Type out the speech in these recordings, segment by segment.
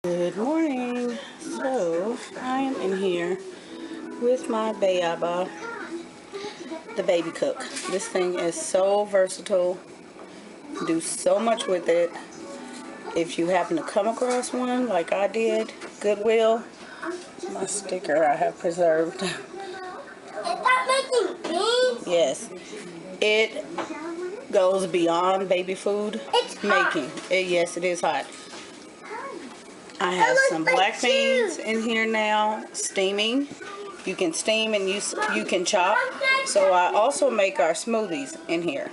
Good morning. So I am in here with my Bayaba, the baby cook. This thing is so versatile. Do so much with it. If you happen to come across one like I did, Goodwill, my sticker I have preserved. Is that making beans? Yes, it goes beyond baby food It's making. Yes, it is hot. I have some black beans in here now, steaming. You can steam and you can chop. So I also make our smoothies in here,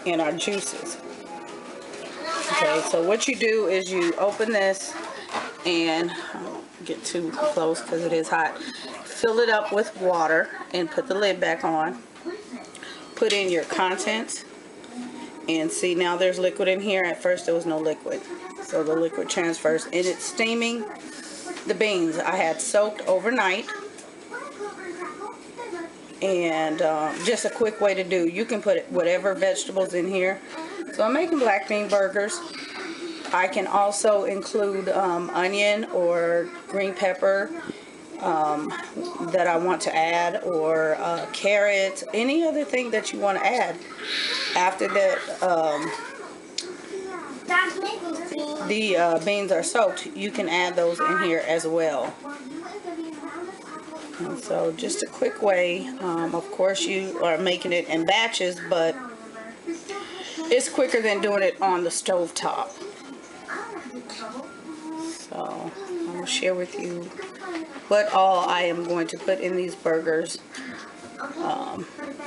and our juices. Okay, so what you do is you open this and I don't get too close because it is hot. Fill it up with water and put the lid back on. Put in your contents, and see, now there's liquid in here. At first there was no liquid, so the liquid transfers, and it's steaming the beans I had soaked overnight. And just a quick way to do, you can put whatever vegetables in here. So I'm making black bean burgers. I can also include onion or green pepper that I want to add, or carrots, any other thing that you want to add. After that, the beans are soaked, you can add those in here as well. And so just a quick way, of course you are making it in batches, but it's quicker than doing it on the stove top. So I'm going to share with you what all I am going to put in these burgers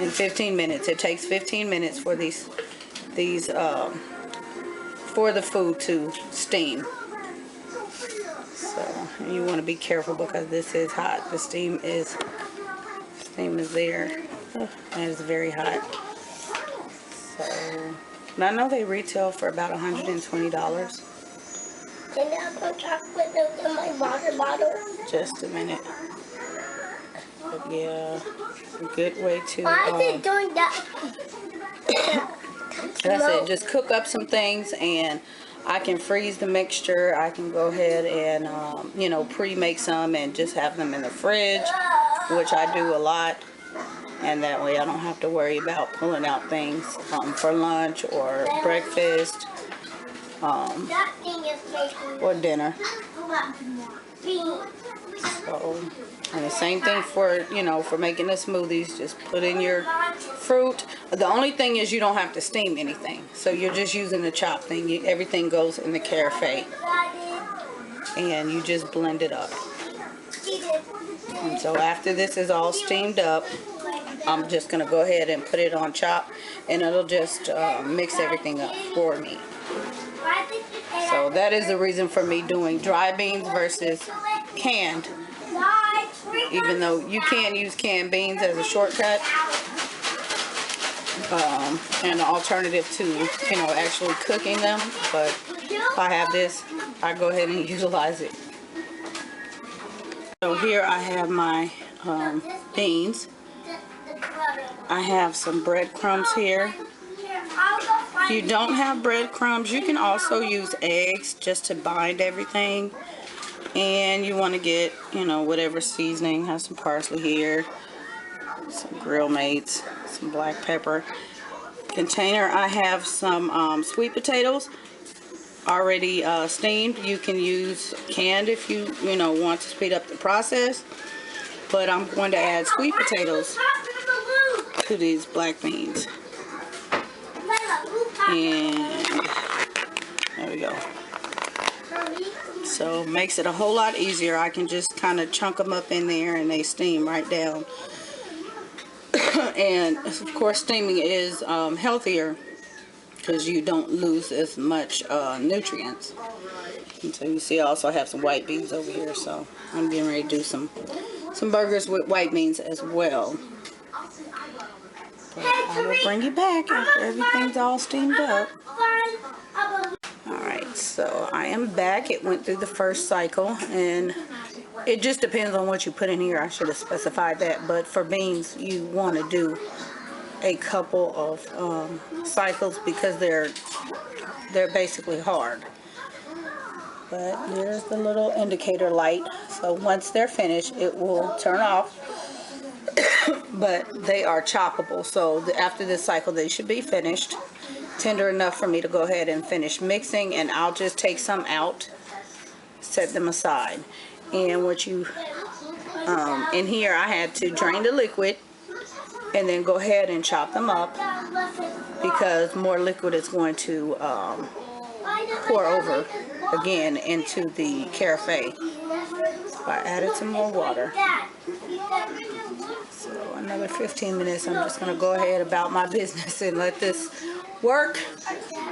in 15 minutes. It takes 15 minutes for these for the food to steam. So you want to be careful because this is hot. The steam is there. Oh, and it's very hot. So, and I know they retail for about $120. Can I put chocolate milk in my water bottle? Just a minute. But yeah, a good way to. Why is it doing that? That's it. Just cook up some things, and I can freeze the mixture. I can go ahead and pre-make some and just have them in the fridge, which I do a lot. And that way I don't have to worry about pulling out things for lunch or breakfast or dinner. So, and the same thing for making the smoothies. Just put in your fruit. The only thing is you don't have to steam anything. So you're just using the chop thing. Everything goes in the carafe. And you just blend it up. And so after this is all steamed up, I'm just going to go ahead and put it on chop, and it'll just mix everything up for me. So that is the reason for me doing dry beans versus canned. Even though you can use canned beans as a shortcut and an alternative to actually cooking them, but if I have this, I go ahead and utilize it. So here I have my beans. I have some breadcrumbs here. If you don't have breadcrumbs, you can also use eggs just to bind everything. And you want to get, whatever seasoning. Have some parsley here, some Grill Mates, some black pepper. Container, I have some sweet potatoes already steamed. You can use canned if you want to speed up the process, but I'm going to add sweet potatoes to these black beans. And there we go. So makes it a whole lot easier. I can just kind of chunk them up in there and they steam right down. And of course steaming is healthier because you don't lose as much nutrients. And so you see I also have some white beans over here, so I'm getting ready to do some burgers with white beans as well. But I will bring you back after everything's all steamed up. Alright, so I am back. It went through the first cycle, and it just depends on what you put in here. I should have specified that, but for beans you want to do a couple of cycles because they're basically hard. But there's the little indicator light. So once they're finished, it will turn off. But they are choppable. So after this cycle, they should be finished. Tender enough for me to go ahead and finish mixing. And I'll just take some out, set them aside. And what you, in here, I had to drain the liquid and then go ahead and chop them up because more liquid is going to pour over again into the Carafe. So I added some more water. So another 15 minutes. I'm just going to go ahead about my business and let this work.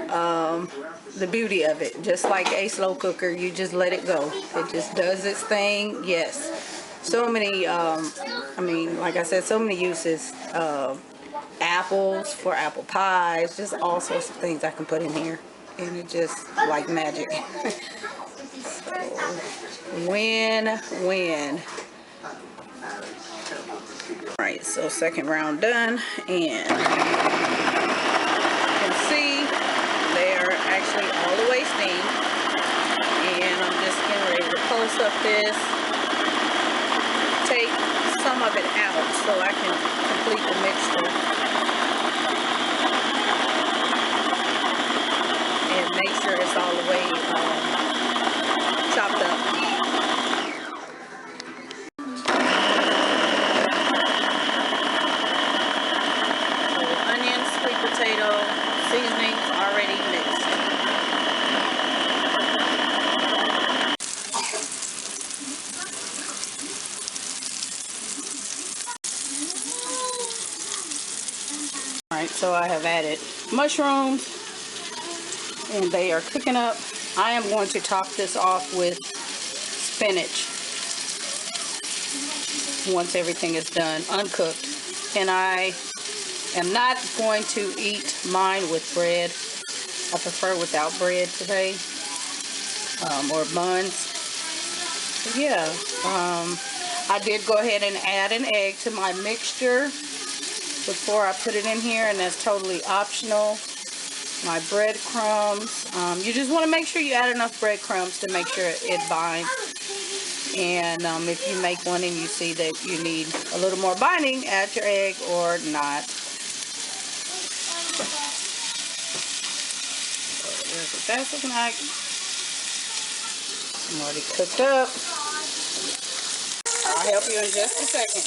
The beauty of it, just like a slow cooker, you just let it go. It just does its thing. Yes. So many, I mean, like I said, so many uses. Apples for apple pies, just all sorts of things I can put in here. And it just like magic. So, win. Alright, so second round done. And you can see they're actually all the way steamed. And I'm just getting ready to close up this. Take some of it out so I can complete the mixture. And make sure it's all the way chopped up. So onions, sweet potato, seasonings already mixed. Alright, so I have added mushrooms and they are cooking up. I am going to top this off with spinach once everything is done, uncooked. And I am not going to eat mine with bread. I prefer without bread today, or buns. But yeah, I did go ahead and add an egg to my mixture before I put it in here, and that's totally optional. My breadcrumbs. You just want to make sure you add enough breadcrumbs to make sure it binds. And if you make one and you see that you need a little more binding, add your egg or not. So there's what that's looking like. I'm already cooked up. I'll help you in just a second.